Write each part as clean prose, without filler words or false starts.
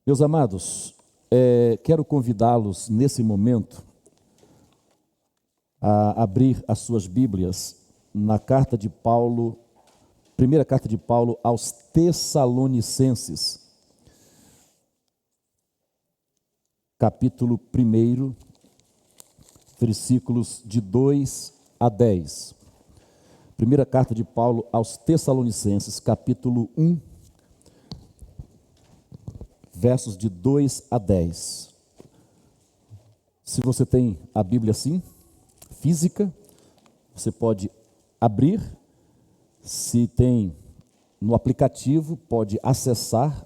Meus amados, quero convidá-los nesse momento a abrir as suas Bíblias na carta de Paulo, primeira carta de Paulo aos Tessalonicenses, capítulo 1, versículos de 2 a 10. Primeira carta de Paulo aos Tessalonicenses, capítulo 1, versos de 2 a 10. Se você tem a Bíblia assim, física, você pode abrir. Se tem no aplicativo, pode acessar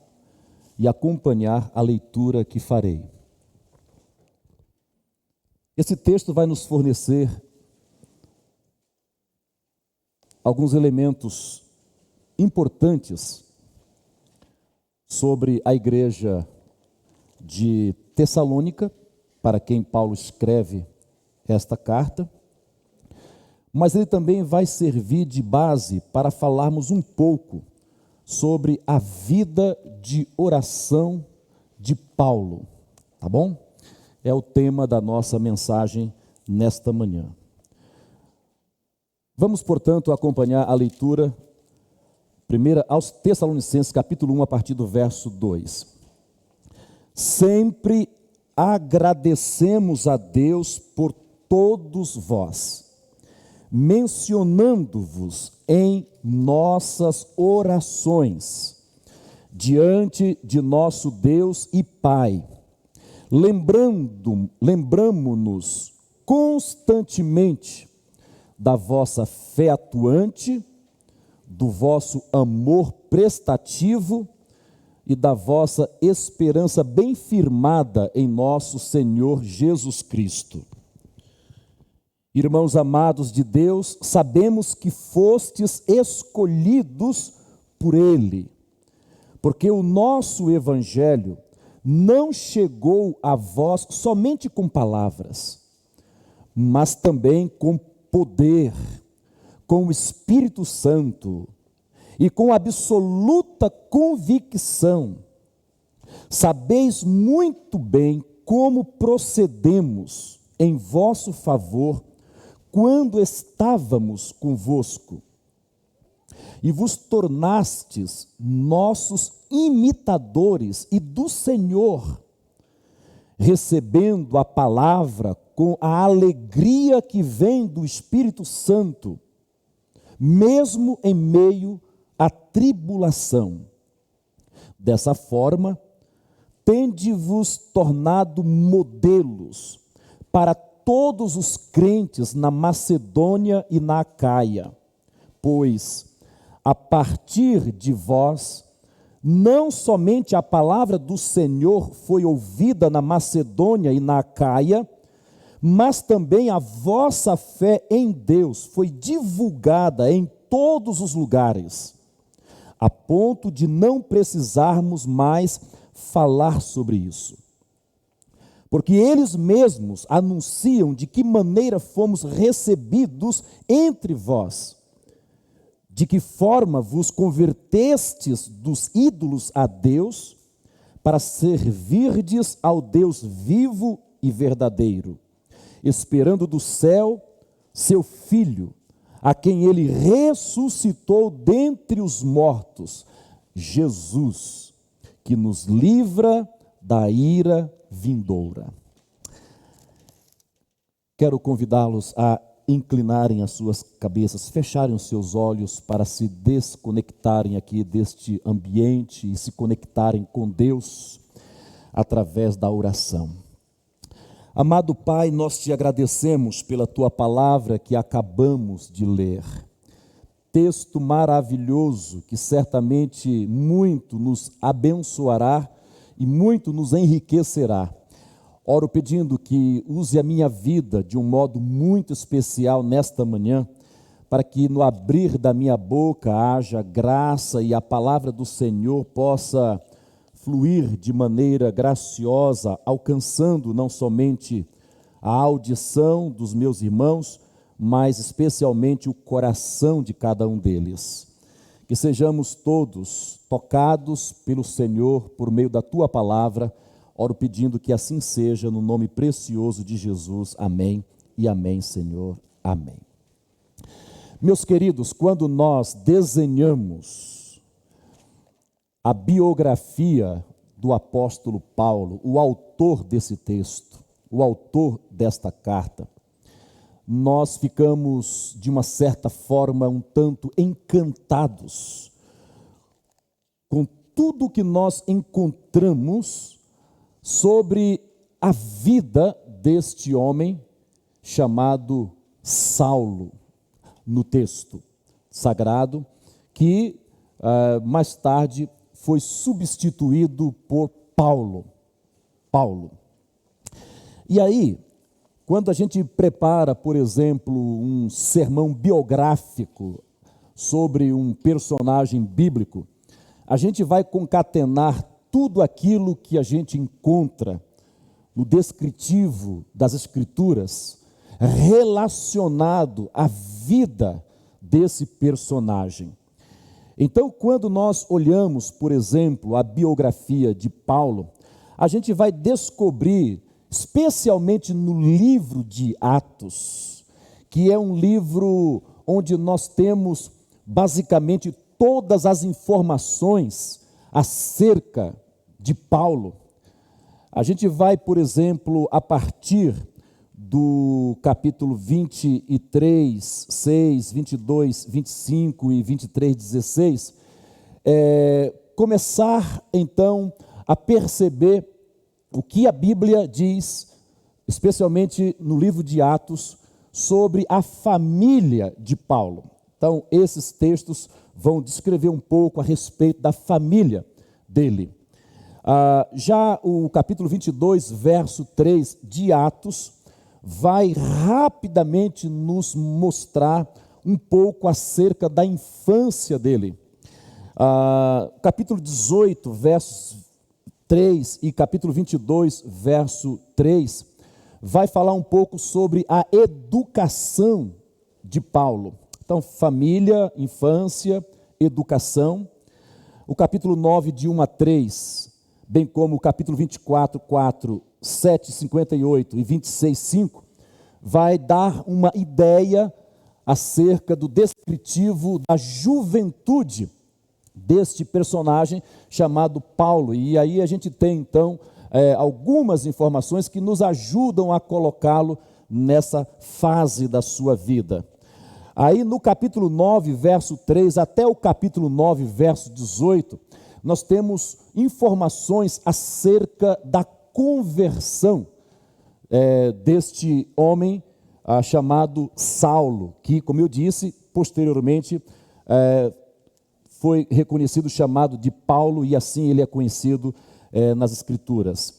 e acompanhar a leitura que farei. Esse texto vai nos fornecer alguns elementos importantes sobre a igreja de Tessalônica, para quem Paulo escreve esta carta, mas ele também vai servir de base para falarmos um pouco sobre a vida de oração de Paulo, tá bom? É o tema da nossa mensagem nesta manhã. Vamos, portanto, acompanhar a leitura, primeira aos Tessalonicenses, capítulo 1, a partir do verso 2. Sempre agradecemos a Deus por todos vós, mencionando-vos em nossas orações, diante de nosso Deus e Pai, lembramo-nos constantemente da vossa fé atuante, do vosso amor prestativo e da vossa esperança bem firmada em nosso Senhor Jesus Cristo. Irmãos amados de Deus, sabemos que fostes escolhidos por Ele, porque o nosso Evangelho não chegou a vós somente com palavras, mas também com poder, com o Espírito Santo e com absoluta convicção. Sabeis muito bem como procedemos em vosso favor quando estávamos convosco, e vos tornastes nossos imitadores e do Senhor, recebendo a palavra com a alegria que vem do Espírito Santo, mesmo em meio à tribulação. Dessa forma, tende-vos tornado modelos para todos os crentes na Macedônia e na Acaia, pois, a partir de vós, não somente a palavra do Senhor foi ouvida na Macedônia e na Acaia, mas também a vossa fé em Deus foi divulgada em todos os lugares, a ponto de não precisarmos mais falar sobre isso. Porque eles mesmos anunciam de que maneira fomos recebidos entre vós, de que forma vos convertestes dos ídolos a Deus, para servirdes ao Deus vivo e verdadeiro, esperando do céu seu Filho, a quem ele ressuscitou dentre os mortos, Jesus, que nos livra da ira vindoura. Quero convidá-los a inclinarem as suas cabeças, fecharem os seus olhos para se desconectarem aqui deste ambiente e se conectarem com Deus através da oração. Amado Pai, nós te agradecemos pela tua palavra que acabamos de ler. Texto maravilhoso que certamente muito nos abençoará e muito nos enriquecerá. Oro pedindo que use a minha vida de um modo muito especial nesta manhã, para que no abrir da minha boca haja graça e a palavra do Senhor possa fluir de maneira graciosa, alcançando não somente a audição dos meus irmãos, mas especialmente o coração de cada um deles. que sejamos todos tocados pelo Senhor por meio da Tua palavra. Oro pedindo que assim seja, no nome precioso de Jesus. Amém e amém, Senhor. Amém. Meus queridos, quando nós desenhamos a biografia do apóstolo Paulo, o autor desse texto, o autor desta carta, nós ficamos, de uma certa forma, um tanto encantados com tudo que nós encontramos sobre a vida deste homem chamado Saulo, no texto sagrado, que mais tarde foi substituído por Paulo. E aí, quando a gente prepara, por exemplo, um sermão biográfico sobre um personagem bíblico, a gente vai concatenar tudo aquilo que a gente encontra no descritivo das Escrituras relacionado à vida desse personagem. Então, quando nós olhamos, por exemplo, a biografia de Paulo, a gente vai descobrir, especialmente no livro de Atos, que é um livro onde nós temos basicamente todas as informações acerca de Paulo. A gente vai, por exemplo, a partir do capítulo 23, 6, 22, 25 e 23, 16, começar então a perceber o que a Bíblia diz, especialmente no livro de Atos, sobre a família de Paulo. Então, esses textos vão descrever um pouco a respeito da família dele. Já o capítulo 22, verso 3 de Atos, vai rapidamente nos mostrar um pouco acerca da infância dele. Capítulo 18, versos 3 e capítulo 22, verso 3, vai falar um pouco sobre a educação de Paulo. Então, família, infância, educação. O capítulo 9, de 1 a 3, bem como o capítulo 24, 4, 7, 58 e 26, 5, vai dar uma ideia acerca do descritivo da juventude deste personagem chamado Paulo. E aí a gente tem, então, algumas informações que nos ajudam a colocá-lo nessa fase da sua vida. Aí no capítulo 9, verso 3, até o capítulo 9, verso 18, nós temos informações acerca da conversão deste homem chamado Saulo, que, como eu disse, posteriormente foi reconhecido, chamado de Paulo, e assim ele é conhecido nas Escrituras.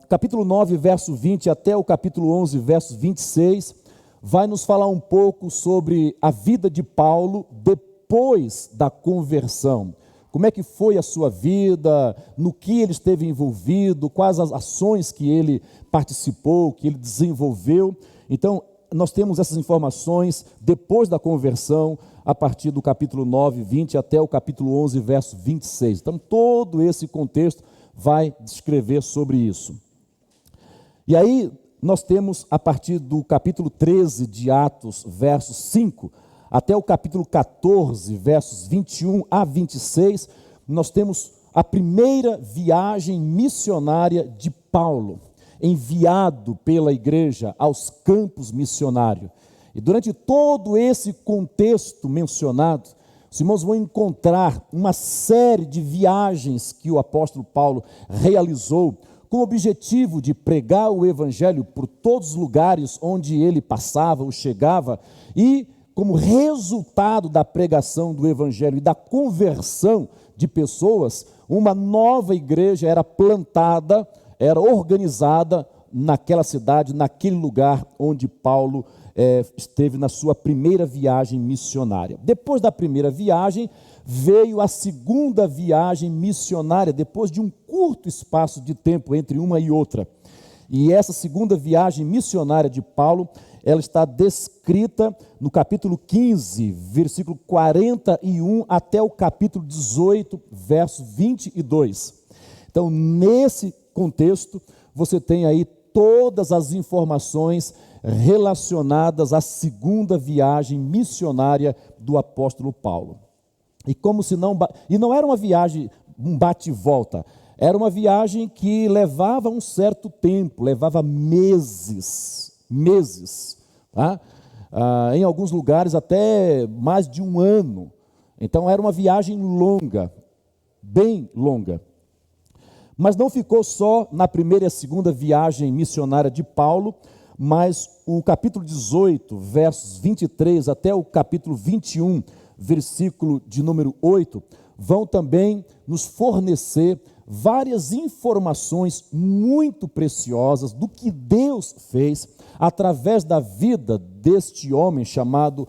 Capítulo 9, verso 20, até o capítulo 11, verso 26, vai nos falar um pouco sobre a vida de Paulo depois da conversão. Como é que foi a sua vida, no que ele esteve envolvido, quais as ações que ele participou, que ele desenvolveu. Então, nós temos essas informações depois da conversão, a partir do capítulo 9, 20, até o capítulo 11, verso 26. Então, todo esse contexto vai descrever sobre isso. E aí, nós temos, a partir do capítulo 13 de Atos, verso 5, até o capítulo 14, versos 21 a 26, nós temos a primeira viagem missionária de Paulo, enviado pela igreja aos campos missionários. E durante todo esse contexto mencionado, os irmãos vão encontrar uma série de viagens que o apóstolo Paulo realizou com o objetivo de pregar o evangelho por todos os lugares onde ele passava ou chegava, e como resultado da pregação do evangelho e da conversão de pessoas, uma nova igreja era plantada, era organizada naquela cidade, naquele lugar onde Paulo esteve na sua primeira viagem missionária. Depois da primeira viagem, veio a segunda viagem missionária, depois de um curto espaço de tempo entre uma e outra. E essa segunda viagem missionária de Paulo, ela está descrita no capítulo 15, versículo 41 até o capítulo 18, verso 22. Então, nesse contexto, você tem aí todas as informações relacionadas à segunda viagem missionária do apóstolo Paulo. E como se não, e não era uma viagem, um bate e volta, era uma viagem que levava um certo tempo, levava meses, tá? Em alguns lugares até mais de um ano. Então era uma viagem longa, bem longa. Mas não ficou só na primeira e a segunda viagem missionária de Paulo, mas o capítulo 18, versos 23 até o capítulo 21, versículo de número 8, vão também nos fornecer várias informações muito preciosas do que Deus fez através da vida deste homem chamado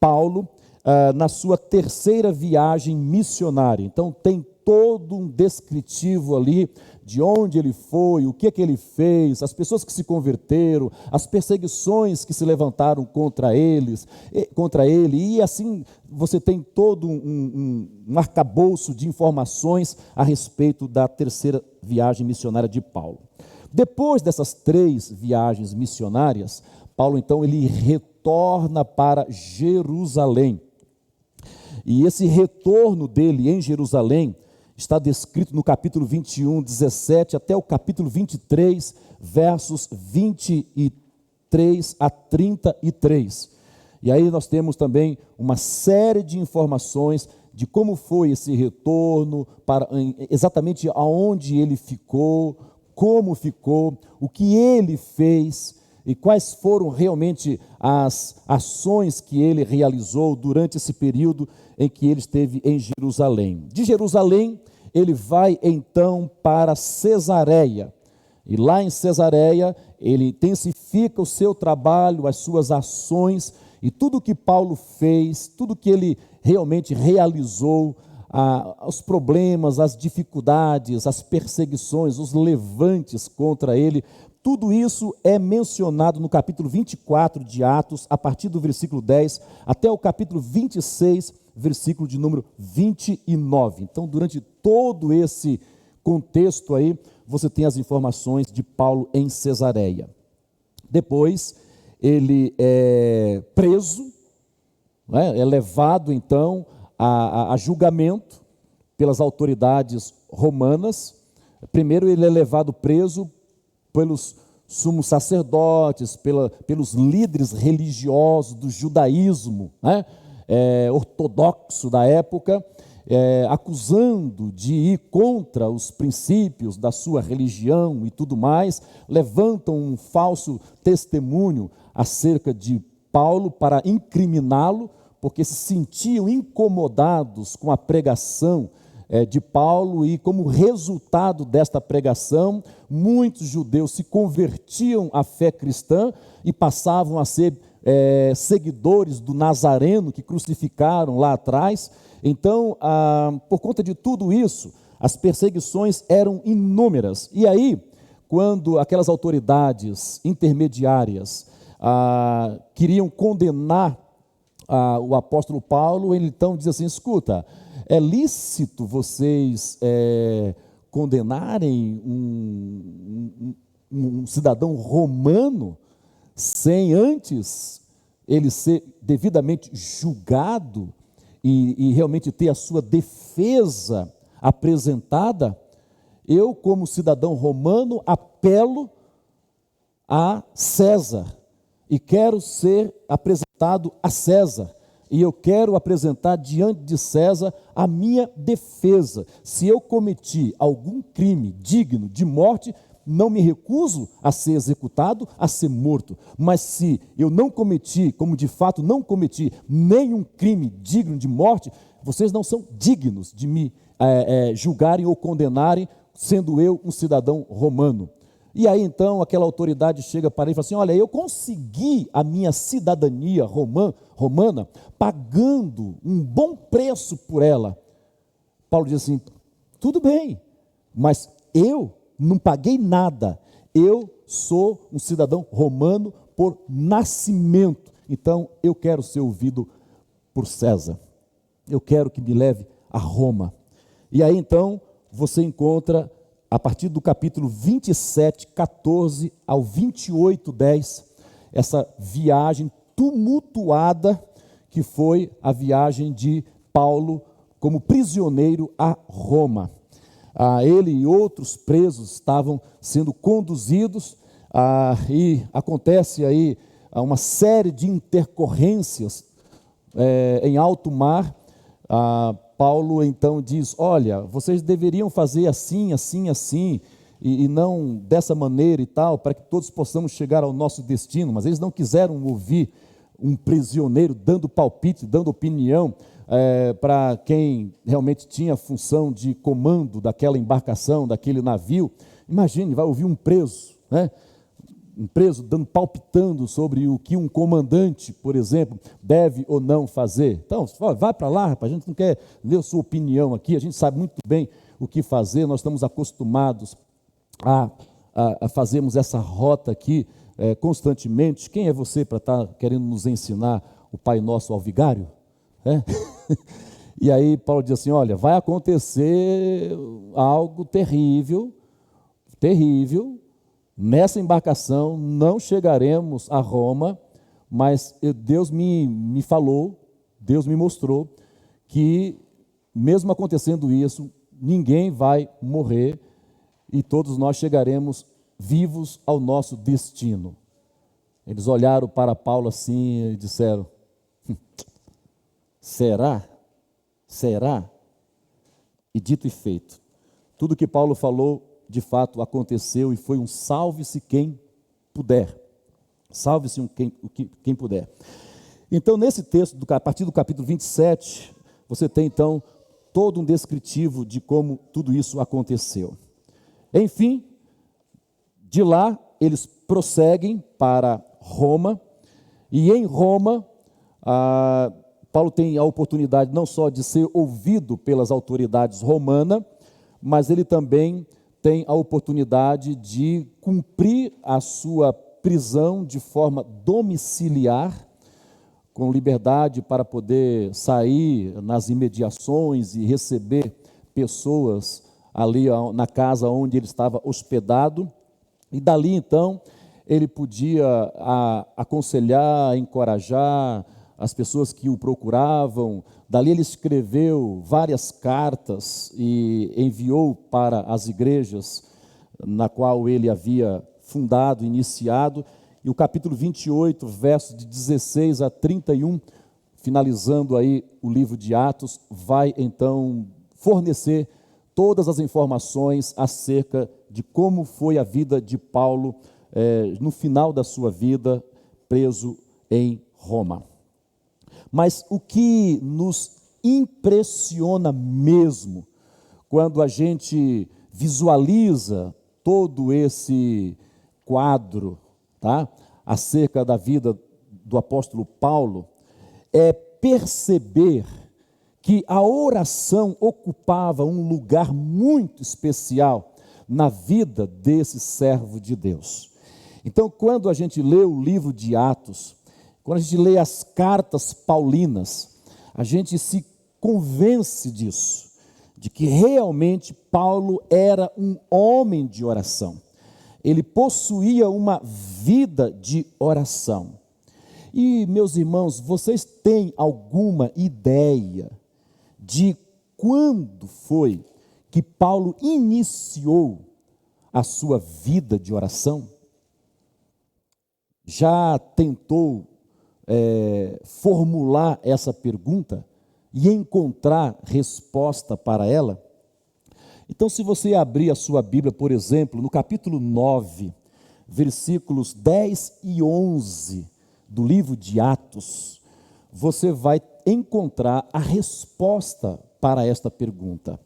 Paulo, na sua terceira viagem missionária. Então tem todo um descritivo ali de onde ele foi, o que ele fez, as pessoas que se converteram, as perseguições que se levantaram contra ele, e assim você tem todo um arcabouço de informações a respeito da terceira viagem missionária de Paulo. Depois dessas 3 viagens missionárias, Paulo então ele retorna para Jerusalém. E esse retorno dele em Jerusalém está descrito no capítulo 21, 17 até o capítulo 23, versos 23 a 33. E aí nós temos também uma série de informações de como foi esse retorno, exatamente aonde ele ficou, como ficou, o que ele fez e quais foram realmente as ações que ele realizou durante esse período em que ele esteve em Jerusalém. De Jerusalém, ele vai então para Cesareia. E lá em Cesareia, ele intensifica o seu trabalho, as suas ações, e tudo que Paulo fez, tudo que ele realmente realizou, os problemas, as dificuldades, as perseguições, os levantes contra ele, tudo isso é mencionado no capítulo 24 de Atos, a partir do versículo 10 até o capítulo 26, versículo de número 29. Então, durante todo esse contexto aí, você tem as informações de Paulo em Cesareia. Depois, ele é preso, é levado então a julgamento pelas autoridades romanas. Primeiro ele é levado preso pelos sumos sacerdotes, pelos líderes religiosos do judaísmo, ortodoxo da época, acusando de ir contra os princípios da sua religião e tudo mais, levantam um falso testemunho acerca de Paulo para incriminá-lo, porque se sentiam incomodados com a pregação de Paulo, e como resultado desta pregação, muitos judeus se convertiam à fé cristã e passavam a ser seguidores do Nazareno que crucificaram lá atrás. Então, por conta de tudo isso, as perseguições eram inúmeras. E aí, quando aquelas autoridades intermediárias queriam condenar o apóstolo Paulo, ele então diz assim: escuta, é lícito vocês condenarem um cidadão romano sem antes ele ser devidamente julgado e realmente ter a sua defesa apresentada? Eu, como cidadão romano, apelo a César e quero ser apresentado a César. E eu quero apresentar diante de César a minha defesa. Se eu cometi algum crime digno de morte, não me recuso a ser executado, a ser morto. Mas se eu não cometi, como de fato não cometi, nenhum crime digno de morte, vocês não são dignos de me julgarem ou condenarem, sendo eu um cidadão romano. E aí então aquela autoridade chega para ele e fala assim: olha, eu consegui a minha cidadania romana pagando um bom preço por ela. Paulo diz assim: tudo bem, mas eu não paguei nada, eu sou um cidadão romano por nascimento. Então, eu quero ser ouvido por César. Eu quero que me leve a Roma. E aí, então, você encontra, a partir do capítulo 27, 14 ao 28, 10, essa viagem tumultuada que foi a viagem de Paulo como prisioneiro a Roma. Ele e outros presos estavam sendo conduzidos e acontece aí uma série de intercorrências em alto mar. Paulo então diz: olha, vocês deveriam fazer assim, assim, assim, e não dessa maneira e tal, para que todos possamos chegar ao nosso destino. Mas eles não quiseram ouvir um prisioneiro dando palpite, dando opinião para quem realmente tinha a função de comando daquela embarcação, daquele navio. Imagine, vai ouvir um preso, né? Um preso palpitando sobre o que um comandante, por exemplo, deve ou não fazer. Então, vai para lá, rapaz, a gente não quer ler a sua opinião aqui, a gente sabe muito bem o que fazer, nós estamos acostumados a fazermos essa rota aqui constantemente. Quem é você para estar querendo nos ensinar o Pai Nosso ao vigário? E aí Paulo diz assim: olha, vai acontecer algo terrível, terrível. Nessa embarcação não chegaremos a Roma, mas Deus me falou, Deus me mostrou que mesmo acontecendo isso, ninguém vai morrer e todos nós chegaremos vivos ao nosso destino. Eles olharam para Paulo assim e disseram: será? Será? E dito e feito, tudo que Paulo falou de fato aconteceu e foi um salve-se quem puder. Salve-se quem puder. Então, nesse texto, a partir do capítulo 27, você tem então todo um descritivo de como tudo isso aconteceu. Enfim, de lá eles prosseguem para Roma, e em Roma, Paulo tem a oportunidade não só de ser ouvido pelas autoridades romanas, mas ele também tem a oportunidade de cumprir a sua prisão de forma domiciliar, com liberdade para poder sair nas imediações e receber pessoas ali na casa onde ele estava hospedado. E dali então ele podia aconselhar, encorajar as pessoas que o procuravam. Dali ele escreveu várias cartas e enviou para as igrejas na qual ele havia fundado, iniciado. E o capítulo 28, versos de 16 a 31, finalizando aí o livro de Atos, vai então fornecer todas as informações acerca de como foi a vida de Paulo no final da sua vida, preso em Roma. Mas o que nos impressiona mesmo, quando a gente visualiza todo esse quadro, tá, acerca da vida do apóstolo Paulo, é perceber que a oração ocupava um lugar muito especial na vida desse servo de Deus. Então, quando a gente lê o livro de Atos, quando a gente lê as cartas paulinas, a gente se convence disso, de que realmente Paulo era um homem de oração. Ele possuía uma vida de oração. E, meus irmãos, vocês têm alguma ideia de quando foi que Paulo iniciou a sua vida de oração? Já tentou formular essa pergunta e encontrar resposta para ela? Então, se você abrir a sua Bíblia, por exemplo, no capítulo 9, versículos 10 e 11 do livro de Atos, você vai encontrar a resposta para esta pergunta.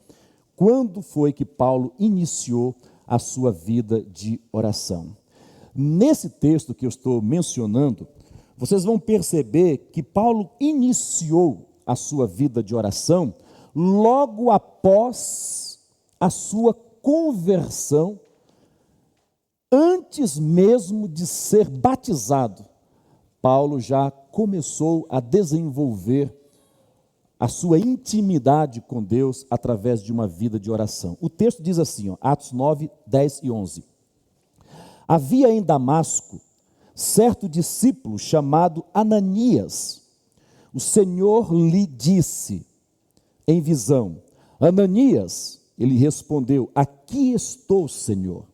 Quando foi que Paulo iniciou a sua vida de oração? Nesse texto que eu estou mencionando, vocês vão perceber que Paulo iniciou a sua vida de oração logo após a sua conversão Antes mesmo de ser batizado, Paulo já começou a desenvolver a sua intimidade com Deus através de uma vida de oração. O texto diz assim, Atos 9, 10 e 11. Havia em Damasco certo discípulo chamado Ananias. O Senhor lhe disse em visão, Ananias, ele respondeu, aqui estou, Senhor.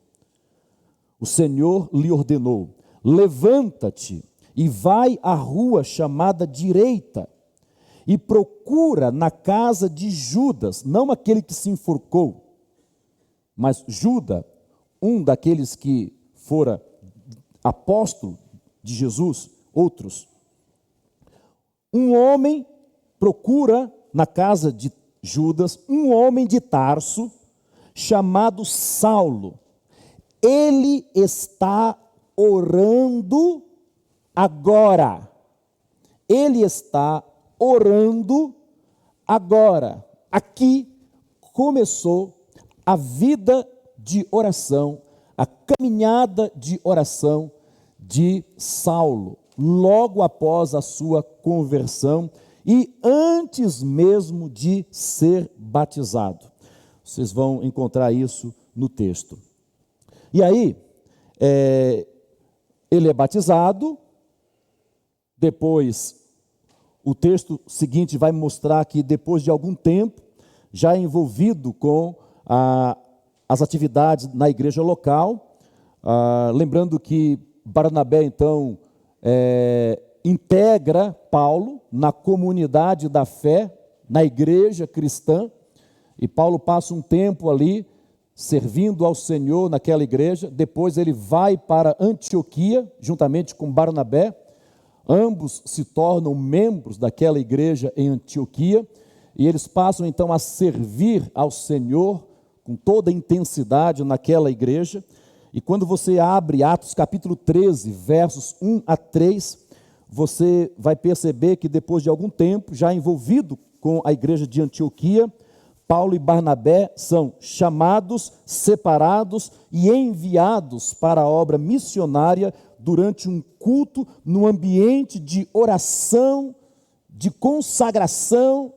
O Senhor lhe ordenou, levanta-te e vai à rua chamada Direita e procura na casa de Judas, não aquele que se enforcou, mas Judas, um daqueles que fora apóstolo de Jesus, outros. Um homem procura na casa de Judas, um homem de Tarso, chamado Saulo. Ele está orando agora. Ele está orando agora. Aqui começou a vida de oração, a caminhada de oração de Saulo, logo após a sua conversão e antes mesmo de ser batizado. Vocês vão encontrar isso no texto. E aí, ele é batizado, depois, o texto seguinte vai mostrar que depois de algum tempo, já envolvido com as atividades na igreja local, lembrando que Barnabé, então, integra Paulo na comunidade da fé, na igreja cristã, e Paulo passa um tempo ali, servindo ao Senhor naquela igreja, depois ele vai para Antioquia, juntamente com Barnabé, ambos se tornam membros daquela igreja em Antioquia, e eles passam então a servir ao Senhor com toda a intensidade naquela igreja, e quando você abre Atos capítulo 13, versos 1 a 3, você vai perceber que depois de algum tempo, já envolvido com a igreja de Antioquia, Paulo e Barnabé são chamados, separados e enviados para a obra missionária durante um culto no ambiente de oração, de consagração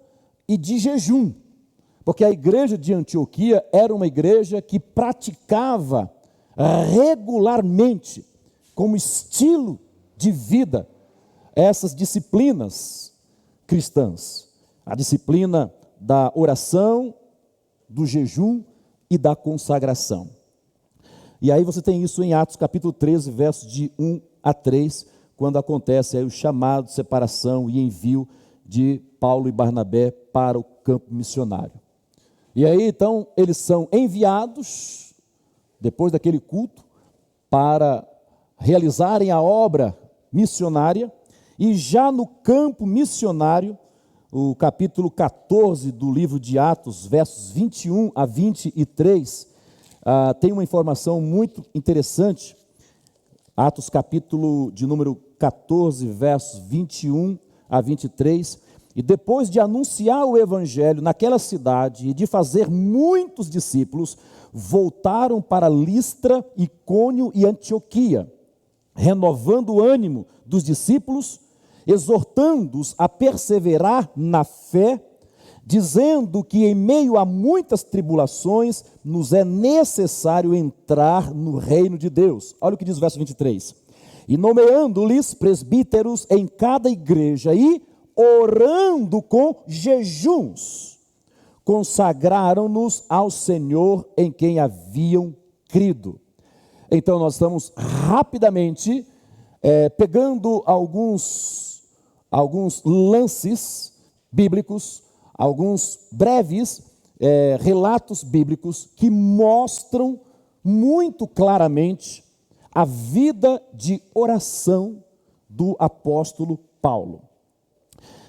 e de jejum. Porque a igreja de Antioquia era uma igreja que praticava regularmente, como estilo de vida, essas disciplinas cristãs. A disciplina da oração, do jejum e da consagração. E aí você tem isso em Atos capítulo 13, versos de 1 a 3, quando acontece aí o chamado, separação e envio de Paulo e Barnabé para o campo missionário. E aí então eles são enviados, depois daquele culto, para realizarem a obra missionária, e já no campo missionário, o capítulo 14 do livro de Atos, versos 21 a 23, tem uma informação muito interessante. Atos capítulo de número 14, versos 21 a 23. E depois de anunciar o evangelho naquela cidade e de fazer muitos discípulos, voltaram para Listra, Icônio e Antioquia, renovando o ânimo dos discípulos, exortando-os a perseverar na fé, dizendo que em meio a muitas tribulações nos é necessário entrar no reino de Deus. Olha o que diz o verso 23. E nomeando-lhes presbíteros em cada igreja e orando com jejuns, consagraram-nos ao Senhor em quem haviam crido. Então nós estamos rapidamente pegando alguns lances bíblicos, alguns breves relatos bíblicos que mostram muito claramente a vida de oração do apóstolo Paulo.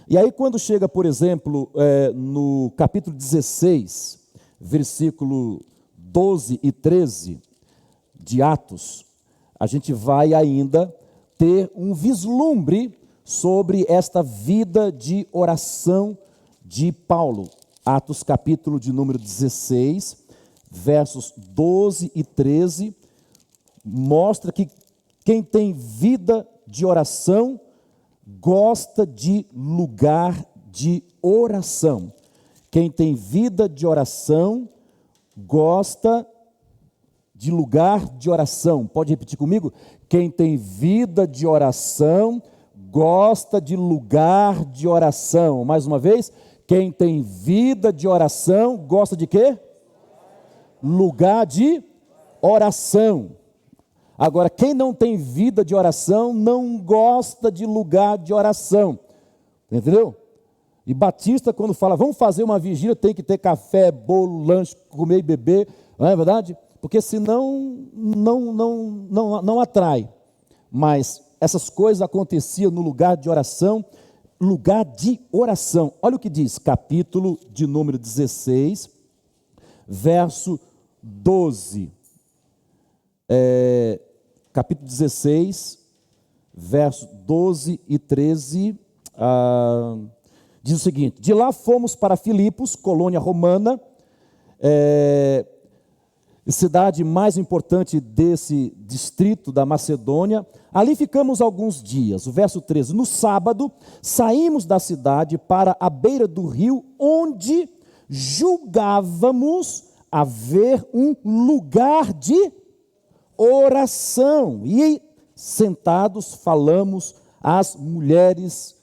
E aí quando chega, por exemplo, no capítulo 16, versículo 12 e 13 de Atos, a gente vai ainda ter um vislumbre sobre esta vida de oração de Paulo. Atos capítulo de número 16, versos 12 e 13, mostra que quem tem vida de oração gosta de lugar de oração. Quem tem vida de oração gosta de lugar de oração. Pode repetir comigo? Quem tem vida de oração gosta de lugar de oração. Mais uma vez, quem tem vida de oração gosta de quê? Lugar de oração. Agora, quem não tem vida de oração não gosta de lugar de oração. Entendeu? E Batista, quando fala, vamos fazer uma vigília, tem que ter café, bolo, lanche, comer e beber, não é verdade? Porque senão não atrai. Mas essas coisas aconteciam no lugar de oração, lugar de oração. Olha o que diz, capítulo de número 16, verso 12. Capítulo 16, verso 12 e 13, diz o seguinte: de lá fomos para Filipos, colônia romana, cidade mais importante desse distrito da Macedônia. Ali ficamos alguns dias. O verso 13, no sábado, saímos da cidade para a beira do rio, onde julgávamos haver um lugar de oração. E sentados falamos às mulheres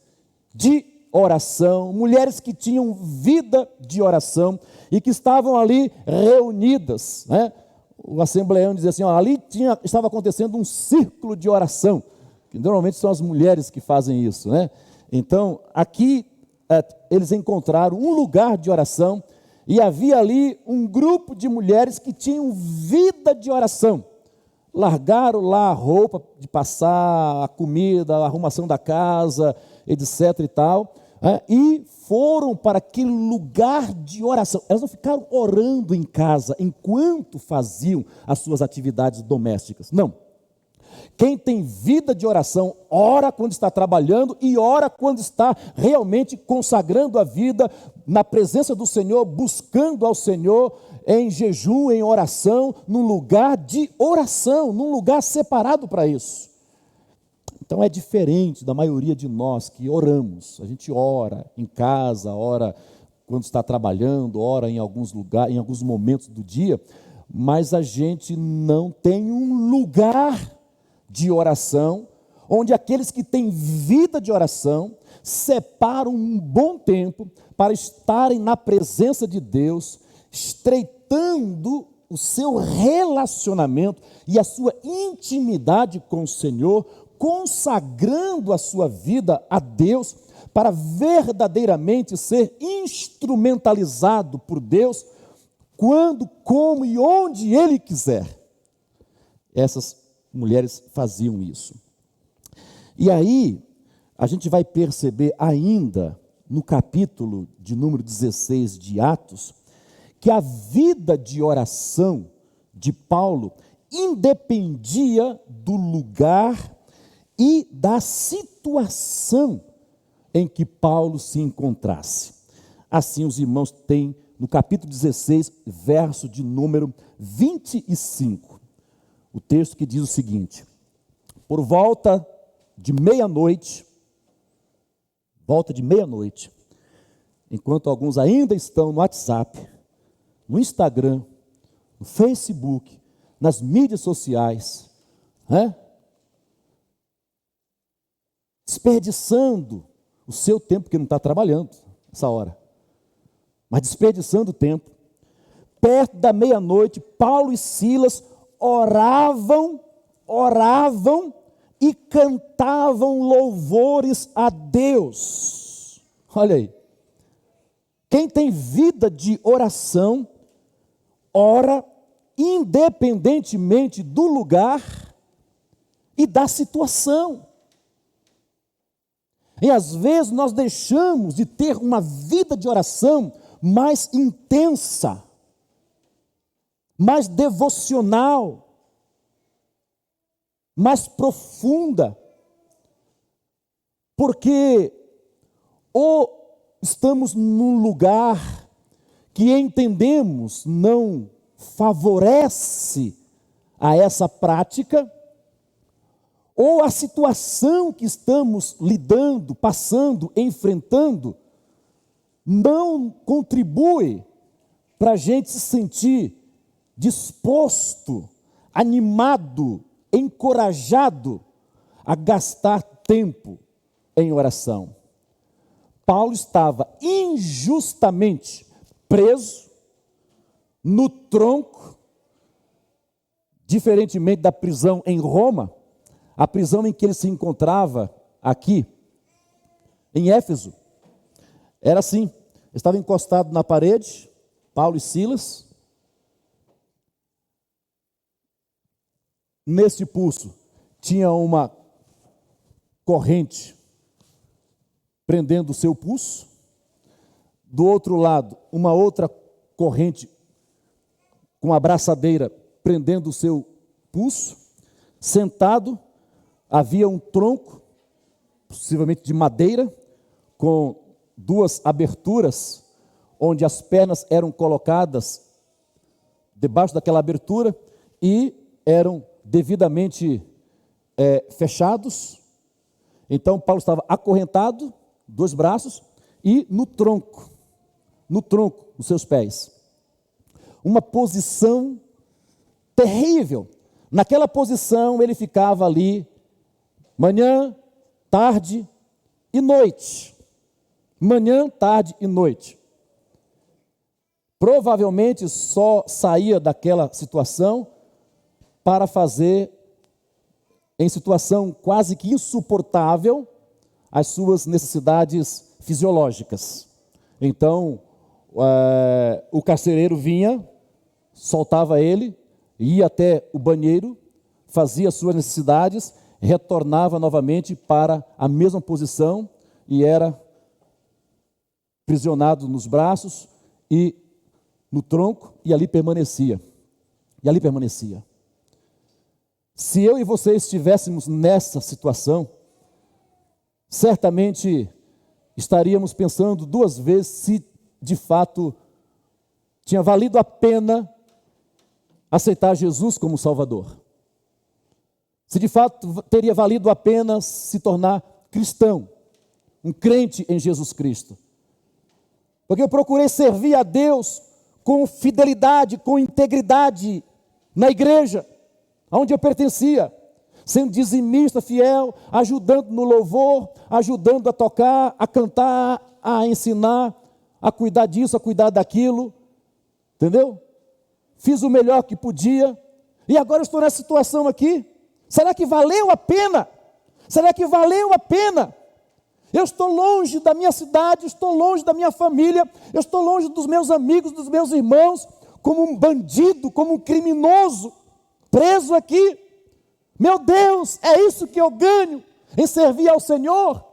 de oração, mulheres que tinham vida de oração e que estavam ali reunidas, né? O assembleano dizia assim, ali estava acontecendo um círculo de oração, que normalmente são as mulheres que fazem isso, né? Então, aqui eles encontraram um lugar de oração e havia ali um grupo de mulheres que tinham vida de oração. Largaram lá a roupa de passar, a comida, a arrumação da casa, etc. e tal, e foram para aquele lugar de oração. Elas não ficaram orando em casa enquanto faziam as suas atividades domésticas. Não. Quem tem vida de oração, ora quando está trabalhando e ora quando está realmente consagrando a vida na presença do Senhor, buscando ao Senhor em jejum, em oração, num lugar de oração, num lugar separado para isso. Então é diferente da maioria de nós que oramos. A gente ora em casa, ora quando está trabalhando, ora em alguns lugares, em alguns momentos do dia, mas a gente não tem um lugar de oração, onde aqueles que têm vida de oração separam um bom tempo para estarem na presença de Deus, estreitando o seu relacionamento e a sua intimidade com o Senhor, consagrando a sua vida a Deus, para verdadeiramente ser instrumentalizado por Deus, quando, como e onde Ele quiser. Essas mulheres faziam isso. E aí, a gente vai perceber ainda, no capítulo de número 16 de Atos, que a vida de oração de Paulo independia do lugar e da situação em que Paulo se encontrasse. Assim, os irmãos têm, no capítulo 16, verso de número 25, o texto que diz o seguinte: por volta de meia-noite, enquanto alguns ainda estão no WhatsApp, no Instagram, no Facebook, nas mídias sociais, desperdiçando o seu tempo, porque não está trabalhando essa hora, mas desperdiçando o tempo. Perto da meia-noite, Paulo e Silas oravam e cantavam louvores a Deus. Olha aí. Quem tem vida de oração, ora independentemente do lugar e da situação. E às vezes nós deixamos de ter uma vida de oração mais intensa, mais devocional, mais profunda, porque ou estamos num lugar que entendemos não favorece a essa prática, ou a situação que estamos lidando, passando, enfrentando, não contribui para a gente se sentir disposto, animado, encorajado a gastar tempo em oração. Paulo estava injustamente preso no tronco, diferentemente da prisão em Roma, a prisão em que ele se encontrava aqui, em Éfeso, era assim, estava encostado na parede, Paulo e Silas, neste pulso tinha uma corrente prendendo o seu pulso, do outro lado uma outra corrente com uma braçadeira prendendo o seu pulso, sentado, havia um tronco, possivelmente de madeira, com duas aberturas, onde as pernas eram colocadas debaixo daquela abertura e eram devidamente fechados. Então Paulo estava acorrentado, dois braços, e no tronco, nos seus pés. Uma posição terrível. Naquela posição ele ficava ali, manhã, tarde e noite. Manhã, tarde e noite. Provavelmente só saía daquela situação para fazer, em situação quase que insuportável, as suas necessidades fisiológicas. Então, o carcereiro vinha, soltava ele, ia até o banheiro, fazia as suas necessidades, retornava novamente para a mesma posição e era aprisionado nos braços e no tronco, e ali permanecia. Se eu e você estivéssemos nessa situação, certamente estaríamos pensando duas vezes se de fato tinha valido a pena aceitar Jesus como Salvador. Se de fato teria valido a pena se tornar cristão, um crente em Jesus Cristo. Porque eu procurei servir a Deus com fidelidade, com integridade na igreja, onde eu pertencia, sendo dizimista fiel, ajudando no louvor, ajudando a tocar, a cantar, a ensinar, a cuidar disso, a cuidar daquilo, entendeu? Fiz o melhor que podia, e agora eu estou nessa situação aqui. Será que valeu a pena? Será que valeu a pena? Eu estou longe da minha cidade, estou longe da minha família, eu estou longe dos meus amigos, dos meus irmãos, como um bandido, como um criminoso, preso aqui. Meu Deus, é isso que eu ganho em servir ao Senhor?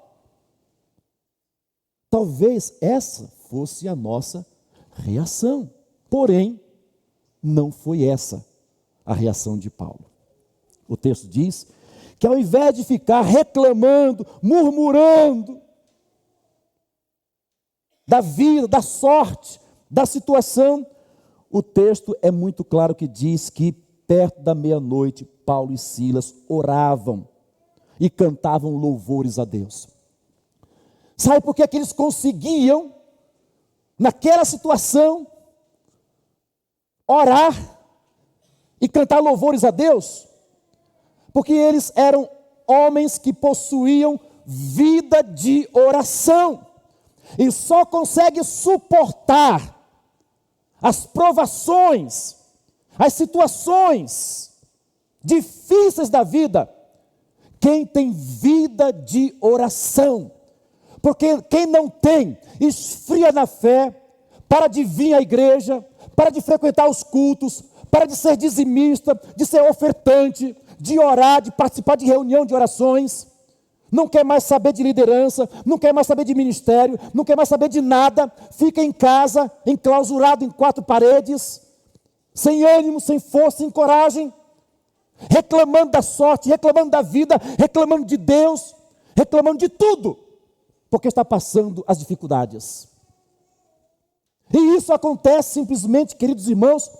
Talvez essa fosse a nossa reação, porém, não foi essa a reação de Paulo. O texto diz que ao invés de ficar reclamando, murmurando da vida, da sorte, da situação, o texto é muito claro que diz que perto da meia-noite, Paulo e Silas oravam e cantavam louvores a Deus. Sabe por que eles conseguiam, naquela situação, orar e cantar louvores a Deus? Porque eles eram homens que possuíam vida de oração e só conseguem suportar as provações, as situações difíceis da vida, quem tem vida de oração. Porque quem não tem, esfria na fé, para de vir à igreja, para de frequentar os cultos, para de ser dizimista, de ser ofertante, de orar, de participar de reunião de orações, não quer mais saber de liderança, não quer mais saber de ministério, não quer mais saber de nada, fica em casa, enclausurado em quatro paredes, sem ânimo, sem força, sem coragem, reclamando da sorte, reclamando da vida, reclamando de Deus, reclamando de tudo, porque está passando as dificuldades. E isso acontece simplesmente, queridos irmãos,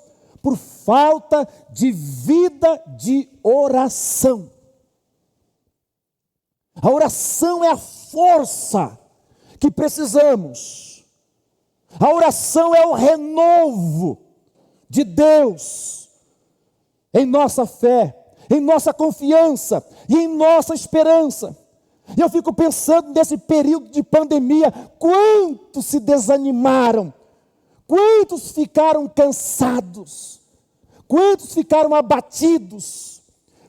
por falta de vida de oração. A oração é a força que precisamos. A oração é o renovo de Deus em nossa fé, em nossa confiança e em nossa esperança. E eu fico pensando nesse período de pandemia, quantos se desanimaram, quantos ficaram cansados, quantos ficaram abatidos,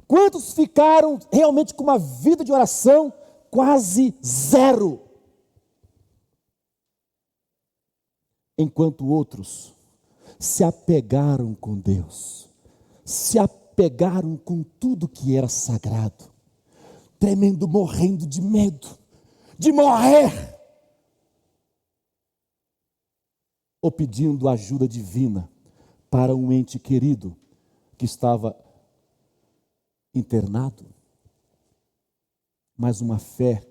quantos ficaram realmente com uma vida de oração quase zero. Enquanto outros se apegaram com Deus, se apegaram com tudo que era sagrado, tremendo, morrendo de medo, de morrer, ou pedindo ajuda divina para um ente querido que estava internado, mas uma fé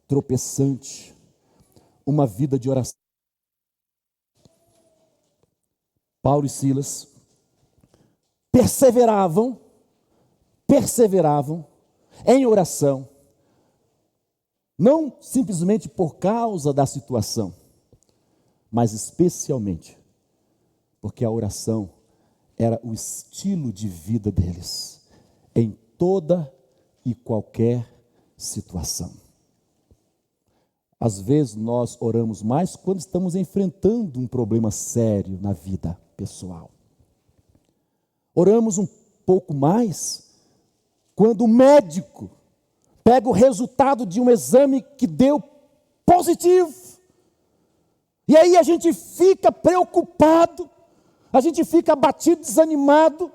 tropeçante, uma vida de oração. Paulo e Silas perseveravam em oração, não simplesmente por causa da situação, mas especialmente porque a oração era o estilo de vida deles, em toda e qualquer situação. Às vezes nós oramos mais quando estamos enfrentando um problema sério na vida pessoal. Oramos um pouco mais quando o médico pega o resultado de um exame que deu positivo. E aí a gente fica preocupado, a gente fica abatido, desanimado,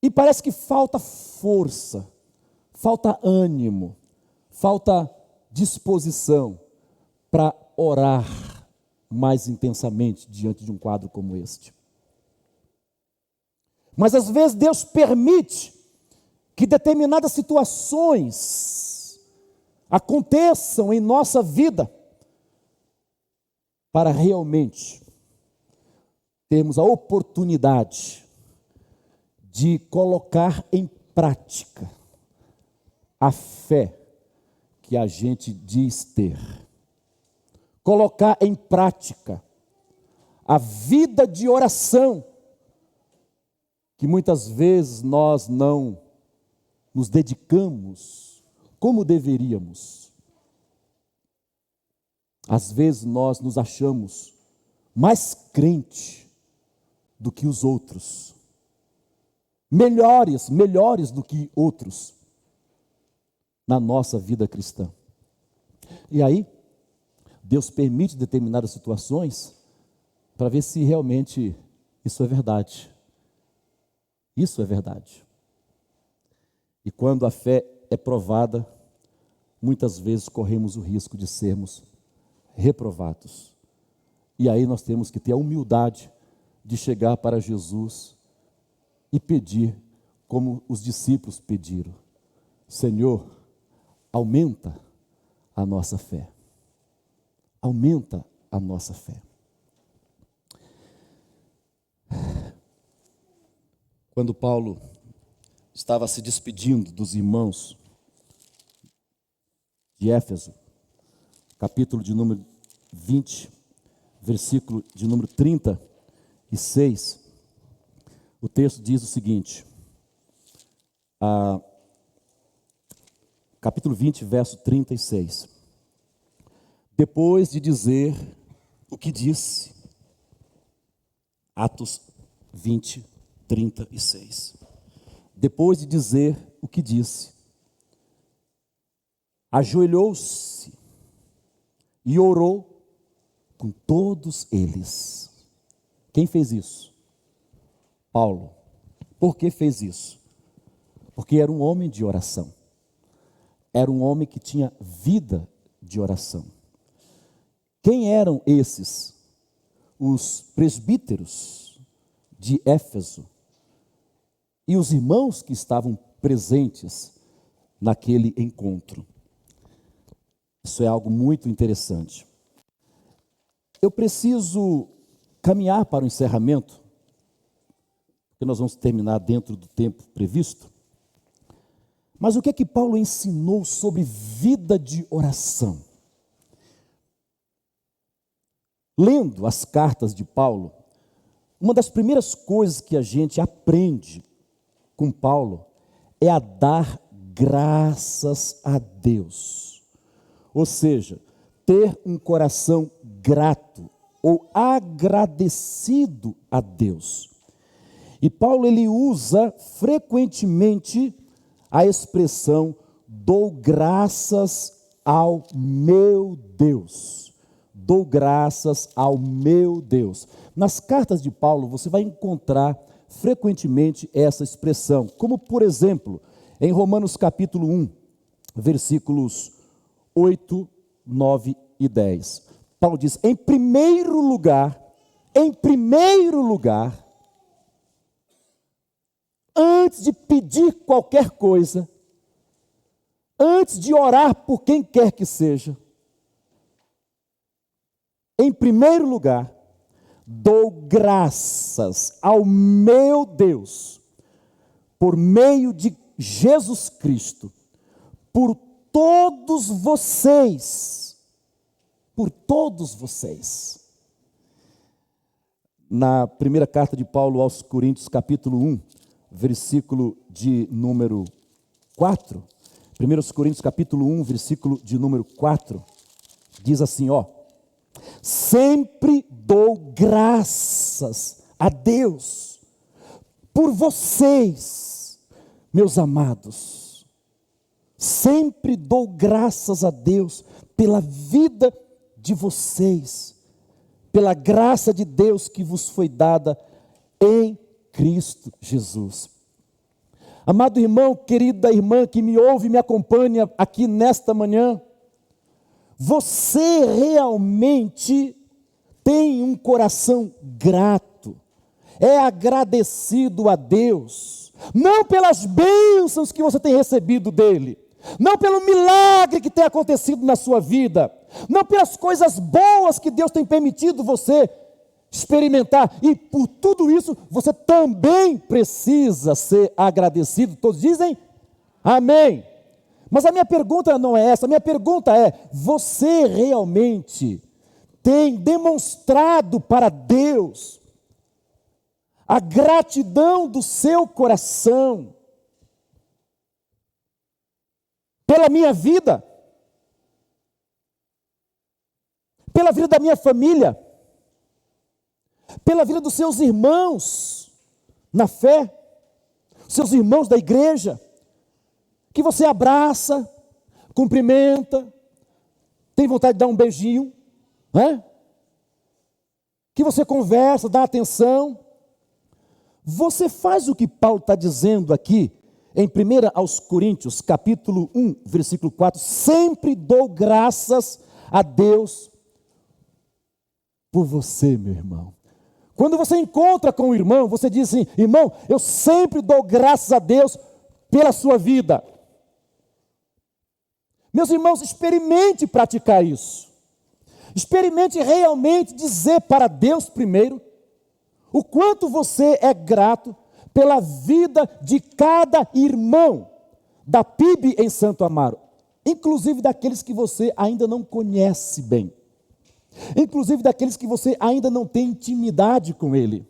e parece que falta força, falta ânimo, falta disposição para orar mais intensamente diante de um quadro como este. Mas às vezes Deus permite que determinadas situações aconteçam em nossa vida para realmente termos a oportunidade de colocar em prática a fé que a gente diz ter. Colocar em prática a vida de oração que muitas vezes nós não nos dedicamos como deveríamos. Às vezes nós nos achamos mais crente do que os outros, melhores do que outros na nossa vida cristã. E aí, Deus permite determinadas situações para ver se realmente isso é verdade. Isso é verdade. E quando a fé é provada, muitas vezes corremos o risco de sermos reprovados. E aí nós temos que ter a humildade de chegar para Jesus e pedir, como os discípulos pediram: Senhor, aumenta a nossa fé. Aumenta a nossa fé. Quando Paulo estava se despedindo dos irmãos de Éfeso, capítulo de número 20, versículo de número 36, o texto diz o seguinte, capítulo 20, verso 36. Depois de dizer o que disse, Atos 20, 36. Depois de dizer o que disse, ajoelhou-se e orou com todos eles. Quem fez isso? Paulo. Por que fez isso? Porque era um homem de oração. Era um homem que tinha vida de oração. Quem eram esses? Os presbíteros de Éfeso e os irmãos que estavam presentes naquele encontro. Isso é algo muito interessante. Eu preciso caminhar para o encerramento porque nós vamos terminar dentro do tempo previsto. Mas o que é que Paulo ensinou sobre vida de oração? Lendo as cartas de Paulo, uma das primeiras coisas que a gente aprende com Paulo é a dar graças a Deus. Ou seja, ter um coração grato ou agradecido a Deus. E Paulo ele usa frequentemente a expressão dou graças ao meu Deus. Dou graças ao meu Deus. Nas cartas de Paulo você vai encontrar frequentemente essa expressão, como por exemplo, em Romanos capítulo 1, versículos 8, 9 e 10. Paulo diz, em primeiro lugar, antes de pedir qualquer coisa, antes de orar por quem quer que seja, em primeiro lugar, dou graças ao meu Deus, por meio de Jesus Cristo, por todos vocês, Na primeira carta de Paulo aos Coríntios, capítulo 1, versículo de número 4, 1 Coríntios capítulo 1, versículo de número 4, diz assim, sempre dou graças a Deus por vocês, meus amados. Sempre dou graças a Deus pela vida de vocês, pela graça de Deus que vos foi dada em Cristo Jesus. Amado irmão, querida irmã que me ouve e me acompanha aqui nesta manhã, você realmente tem um coração grato, é agradecido a Deus, não pelas bênçãos que você tem recebido dele, não pelo milagre que tem acontecido na sua vida, não pelas coisas boas que Deus tem permitido você experimentar, e por tudo isso você também precisa ser agradecido. Todos dizem amém. Mas a minha pergunta não é essa, a minha pergunta é, você realmente tem demonstrado para Deus a gratidão do seu coração pela minha vida, pela vida da minha família, pela vida dos seus irmãos na fé, seus irmãos da igreja, que você abraça, cumprimenta, tem vontade de dar um beijinho, né? Que você conversa, dá atenção. Você faz o que Paulo está dizendo aqui, em 1 aos Coríntios, capítulo 1, versículo 4, sempre dou graças a Deus por você, meu irmão. Quando você encontra com o irmão, você diz assim, irmão, eu sempre dou graças a Deus pela sua vida. Meus irmãos, experimente praticar isso. Experimente realmente dizer para Deus primeiro o quanto você é grato pela vida de cada irmão da PIB em Santo Amaro, inclusive daqueles que você ainda não conhece bem, inclusive daqueles que você ainda não tem intimidade com ele,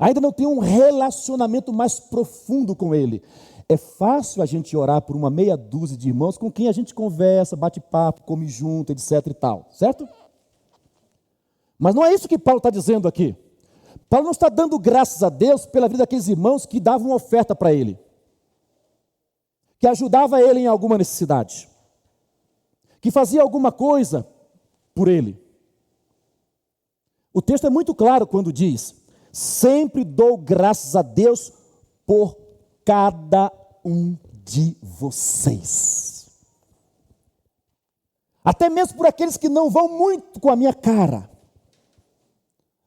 ainda não tem um relacionamento mais profundo com ele. É fácil a gente orar por uma meia dúzia de irmãos com quem a gente conversa, bate papo, come junto, etc e tal, certo? Mas não é isso que Paulo está dizendo aqui. Paulo não está dando graças a Deus pela vida daqueles irmãos que davam uma oferta para ele, que ajudava ele em alguma necessidade, que fazia alguma coisa por ele. O texto é muito claro quando diz, sempre dou graças a Deus por cada um de vocês. Até mesmo por aqueles que não vão muito com a minha cara.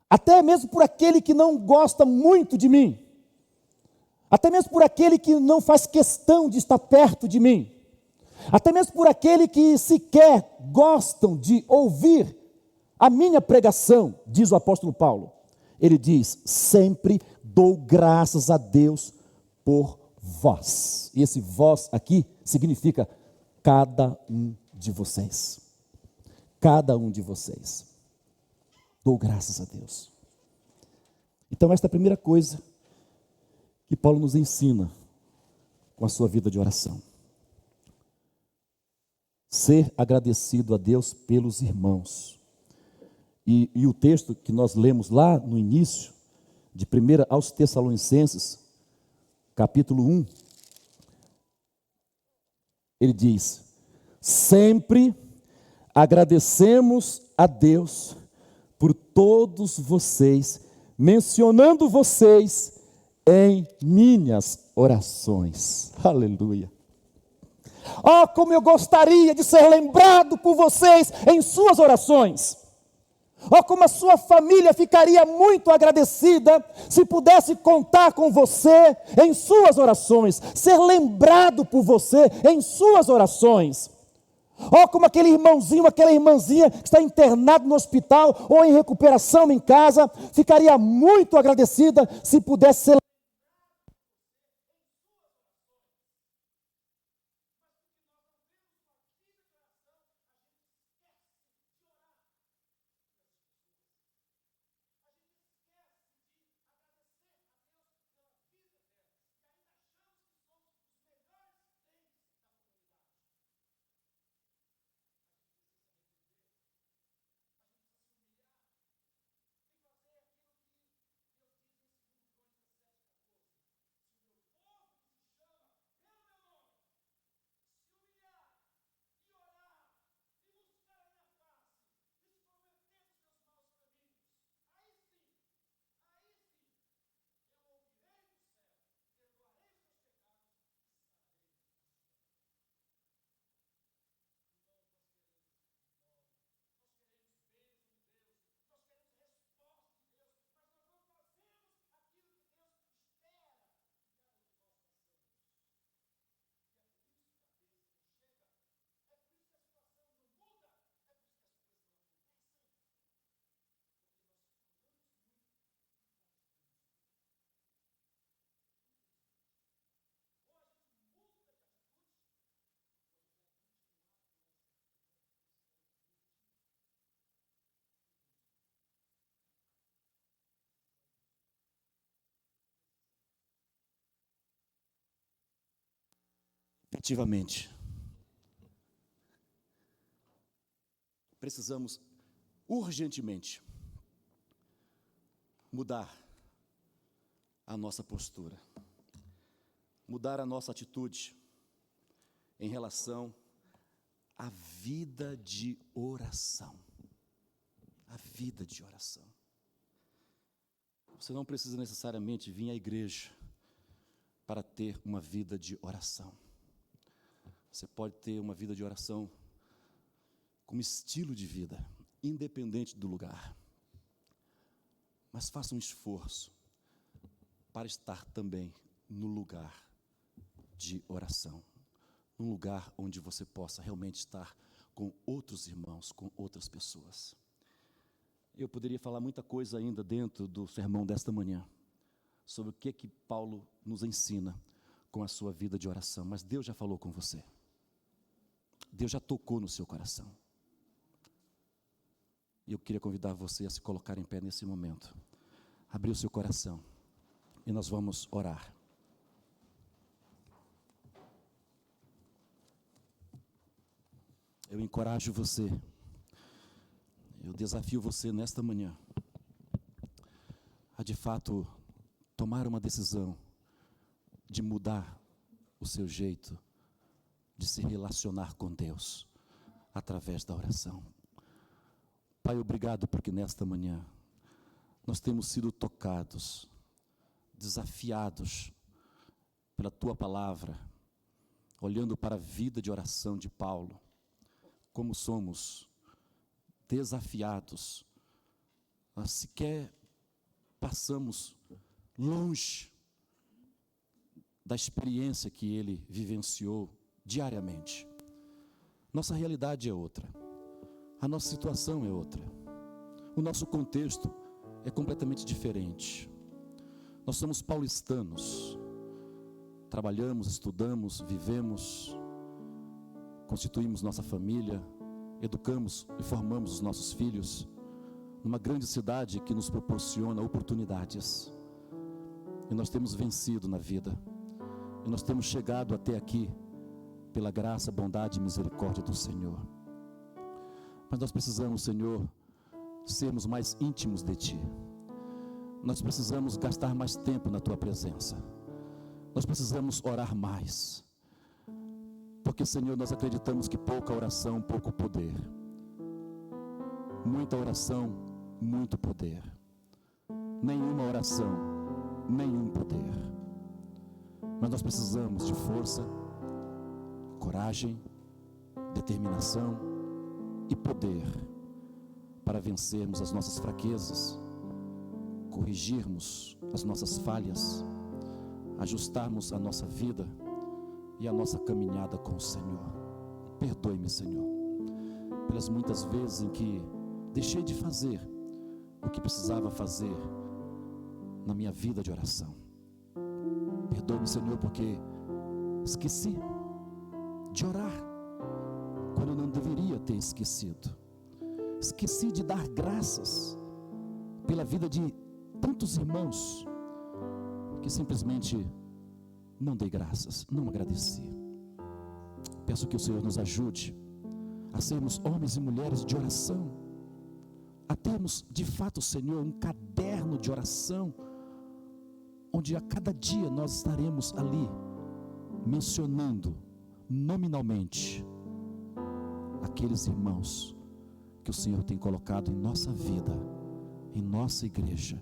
Até mesmo por aquele que não gosta muito de mim. Até mesmo por aquele que não faz questão de estar perto de mim. Até mesmo por aquele que sequer gostam de ouvir a minha pregação, diz o apóstolo Paulo. Ele diz, sempre dou graças a Deus por vós. E esse vós aqui significa cada um de vocês. Cada um de vocês. Dou graças a Deus. Então, esta é a primeira coisa que Paulo nos ensina com a sua vida de oração. Ser agradecido a Deus pelos irmãos. E o texto que nós lemos lá no início, de 1 aos Tessalonicenses, capítulo 1, ele diz: sempre agradecemos a Deus por todos vocês, mencionando vocês em minhas orações. Aleluia. Oh, como eu gostaria de ser lembrado por vocês em suas orações. Oh, como a sua família ficaria muito agradecida se pudesse contar com você em suas orações, ser lembrado por você em suas orações. Oh, como aquele irmãozinho, aquela irmãzinha que está internado no hospital ou em recuperação em casa, ficaria muito agradecida se pudesse ser efetivamente. Precisamos urgentemente mudar a nossa postura, mudar a nossa atitude em relação à vida de oração. A vida de oração. Você não precisa necessariamente vir à igreja para ter uma vida de oração. Você pode ter uma vida de oração como estilo de vida, independente do lugar. Mas faça um esforço para estar também no lugar de oração. Num lugar onde você possa realmente estar com outros irmãos, com outras pessoas. Eu poderia falar muita coisa ainda dentro do sermão desta manhã, sobre o que Paulo nos ensina com a sua vida de oração. Mas Deus já falou com você. Deus já tocou no seu coração. E eu queria convidar você a se colocar em pé nesse momento. Abrir o seu coração. E nós vamos orar. Eu encorajo você. Eu desafio você nesta manhã a de fato tomar uma decisão de mudar o seu jeito de se relacionar com Deus através da oração. Pai, obrigado porque nesta manhã nós temos sido tocados, desafiados pela Tua palavra, olhando para a vida de oração de Paulo, como somos desafiados, nós sequer passamos longe da experiência que ele vivenciou diariamente. Nossa realidade é outra, a nossa situação é outra, o nosso contexto é completamente diferente. Nós somos paulistanos, trabalhamos, estudamos, vivemos, constituímos nossa família, educamos e formamos os nossos filhos numa grande cidade que nos proporciona oportunidades. E nós temos vencido na vida, e nós temos chegado até aqui pela graça, bondade e misericórdia do Senhor. Mas nós precisamos, Senhor, sermos mais íntimos de Ti. Nós precisamos gastar mais tempo na Tua presença. Nós precisamos orar mais. Porque, Senhor, nós acreditamos que pouca oração, pouco poder. Muita oração, muito poder. Nenhuma oração, nenhum poder. Mas nós precisamos de força, coragem, determinação e poder para vencermos as nossas fraquezas, corrigirmos as nossas falhas, ajustarmos a nossa vida e a nossa caminhada com o Senhor. Perdoe-me, Senhor, pelas muitas vezes em que deixei de fazer o que precisava fazer na minha vida de oração. Perdoe-me, Senhor, porque esqueci de orar quando eu não deveria ter esquecido. Esqueci de dar graças pela vida de tantos irmãos que simplesmente não dei graças, não agradeci. Peço que o Senhor nos ajude a sermos homens e mulheres de oração, a termos de fato, Senhor, um caderno de oração, onde a cada dia nós estaremos ali mencionando nominalmente aqueles irmãos que o Senhor tem colocado em nossa vida, em nossa igreja,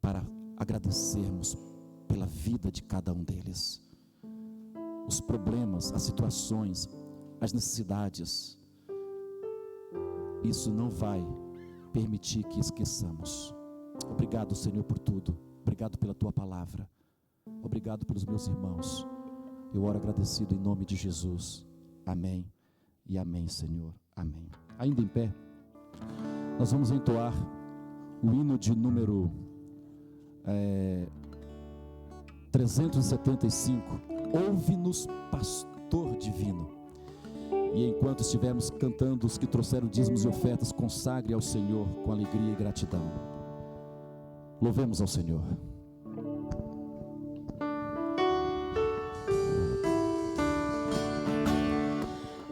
para agradecermos pela vida de cada um deles. Os problemas, as situações, as necessidades, isso não vai permitir que esqueçamos. Obrigado, Senhor, por tudo. Obrigado pela Tua palavra. Obrigado pelos meus irmãos. Eu oro agradecido em nome de Jesus. Amém e amém, Senhor. Amém. Ainda em pé, nós vamos entoar o hino de número 375. Ouve-nos, pastor divino. E enquanto estivermos cantando, os que trouxeram dízimos e ofertas, consagre ao Senhor com alegria e gratidão. Louvemos ao Senhor.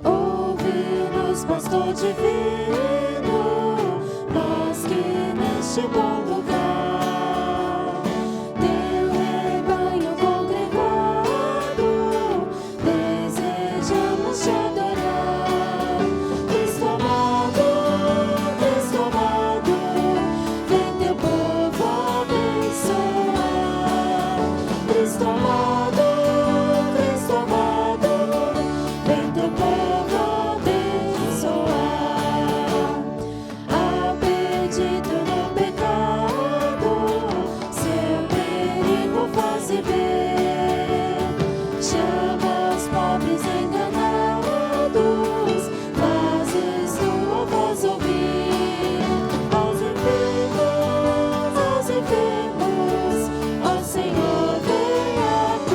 Ouve-nos, pastor divino, nós que neste bom lugar, teu rebanho congregado, desejamos te adorar. Cristo amado, vem teu povo abençoar. Cristo amado, vem teu povo abençoar. Há perdido no pecado, seu perigo faze ver. Chama os pobres enganados, fazes tua voz ouvir. Aos enfermos, ó Senhor, vem atender.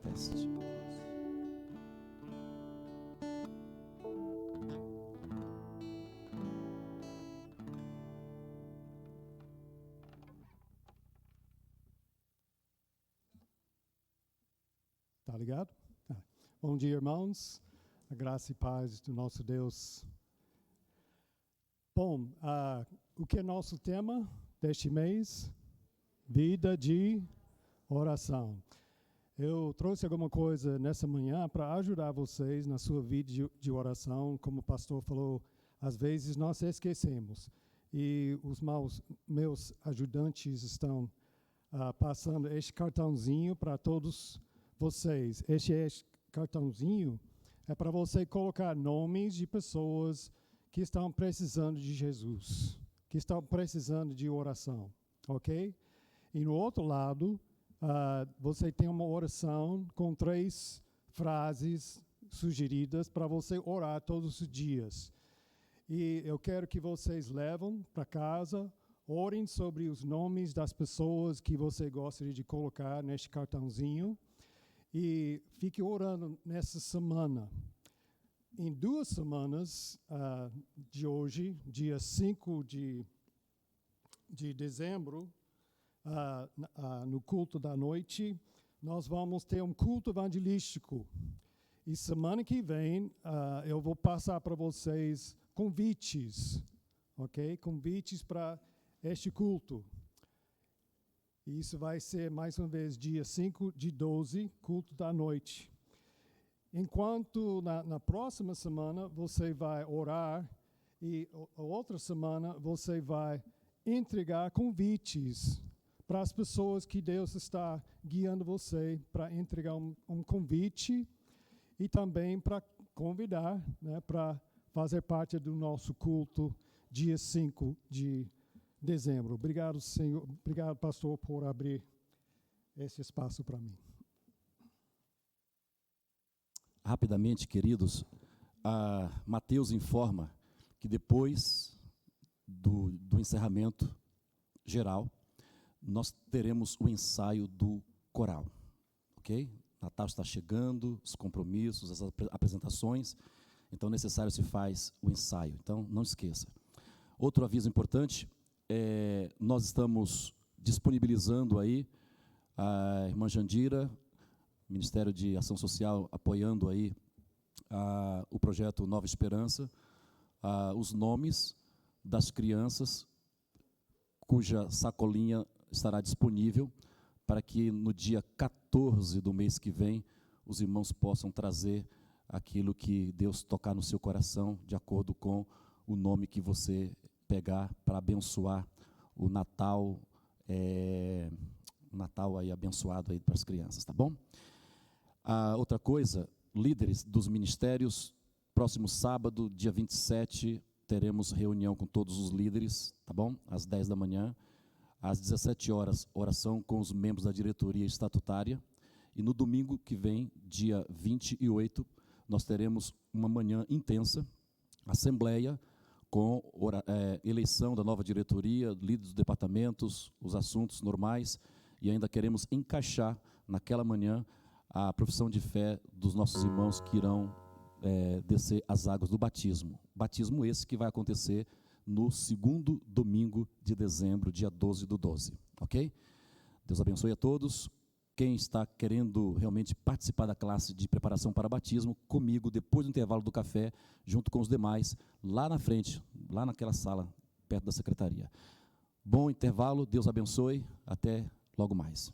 Teste. Tá ligado? Tá. Bom dia, irmãos. A graça e paz do nosso Deus. Bom, o que é nosso tema deste mês? Vida de oração. Eu trouxe alguma coisa nessa manhã para ajudar vocês na sua vida de oração. Como o pastor falou, às vezes nós esquecemos. E os meus ajudantes estão passando este cartãozinho para todos vocês. Este cartãozinho é para você colocar nomes de pessoas que estão precisando de Jesus, que estão precisando de oração, ok? E no outro lado, você tem uma oração com 3 frases sugeridas para você orar todos os dias. E eu quero que vocês levem para casa, orem sobre os nomes das pessoas que você gostaria de colocar neste cartãozinho. E fique orando nessa semana. Em 2 semanas de hoje, dia 5 de dezembro, no culto da noite, nós vamos ter um culto evangelístico. E semana que vem, eu vou passar para vocês convites, ok? Convites para este culto. E isso vai ser, mais uma vez, dia 5 de 12, culto da noite. Enquanto na próxima semana você vai orar e a outra semana você vai entregar convites para as pessoas que Deus está guiando você para entregar um convite e também para convidar, né, para fazer parte do nosso culto dia 5 de dezembro. Obrigado, Senhor. Obrigado, pastor, por abrir esse espaço para mim. Rapidamente, queridos, Mateus informa que depois do encerramento geral, nós teremos o ensaio do coral, ok? Natal está chegando, os compromissos, as apresentações, então necessário se faz o ensaio, então não esqueça. Outro aviso importante, nós estamos disponibilizando aí a irmã Jandira, Ministério de Ação Social, apoiando aí o projeto Nova Esperança, os nomes das crianças cuja sacolinha estará disponível para que no dia 14 do mês que vem os irmãos possam trazer aquilo que Deus tocar no seu coração, de acordo com o nome que você pegar para abençoar o Natal, Natal aí abençoado aí para as crianças, tá bom? Outra coisa, líderes dos ministérios, próximo sábado, dia 27, teremos reunião com todos os líderes, tá bom? Às 10 da manhã, às 17 horas, oração com os membros da diretoria estatutária, e no domingo que vem, dia 28, nós teremos uma manhã intensa, assembleia, com eleição da nova diretoria, líderes dos departamentos, os assuntos normais, e ainda queremos encaixar naquela manhã a profissão de fé dos nossos irmãos que irão descer as águas do batismo. Batismo esse que vai acontecer no 2º domingo de dezembro, dia 12 do 12, ok? Deus abençoe a todos. Quem está querendo realmente participar da classe de preparação para batismo, comigo, depois do intervalo do café, junto com os demais, lá na frente, lá naquela sala, perto da secretaria. Bom intervalo, Deus abençoe, até logo mais.